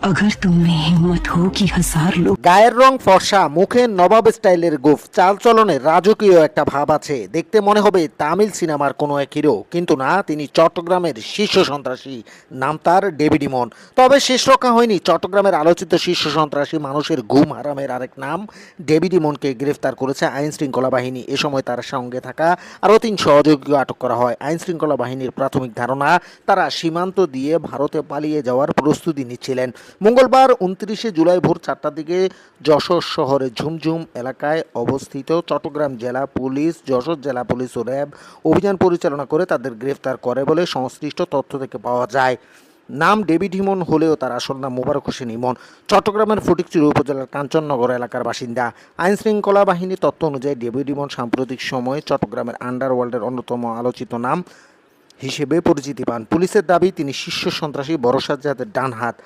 अगर तुम में हिम्मत हो कि हजार लोग গায়ের রং ফর্সা, মুখে নবাব স্টাইলের গোঁফ, চালচলনে রাজকীয় একটা ভাব আছে। দেখতে মনে হবে তামিল সিনেমার কোনো এক হিরো, কিন্তু না, তিনি চট্টগ্রামের শীর্ষ সন্ত্রাসী। নাম তার ডেভিড ইমন। তবে শেষ রক্ষা হয়নি। চট্টগ্রামের আলোচিত শীর্ষ সন্ত্রাসী, মানুষের ঘুম হারামের আরেক নাম ডেভিড ইমনকে গ্রেফতার করেছে আইন শৃঙ্খলা বাহিনী। এ সময় তার সঙ্গে থাকা আরও ৩ সহযোগীকে আটক করা হয়। আইন শৃঙ্খলা বাহিনীর প্রাথমিক ধারণা, তারা সীমান্ত দিয়ে ভারতে পালিয়ে যাওয়ার প্রস্তুতি নিচ্ছিলেন। মঙ্গলবার ২৯শে জুলাই ভোর ৪টার দিকে যশোর শহরের ঝুমঝুম এলাকায় অবস্থিত চট্টগ্রাম জেলা পুলিশ, যশোর জেলা পুলিশ ও র্যাব অভিযান পরিচালনা করে তাদের গ্রেফতার করে বলে সংশ্লিষ্ট তথ্য থেকে পাওয়া যায়। নাম ডেভিড ইমন হলেও তার আসল নাম মোবারক হোসেন ইমন। চট্টগ্রামের ফটিকছড়ি উপজেলার কাঞ্চননগর এলাকার বাসিন্দা। আইন শৃঙ্খলা বাহিনীর তথ্য অনুযায়ী ডেভিড ইমন সাম্প্রতিক সময়ে চট্টগ্রামের আন্ডারওয়ার্ল্ডের অন্যতম আলোচিত নাম হিসেবে পরিচিতি পান। পুলিশের দাবি, তিনি শীর্ষ সন্ত্রাসী বড় সাজ্জাদের ডান হাত।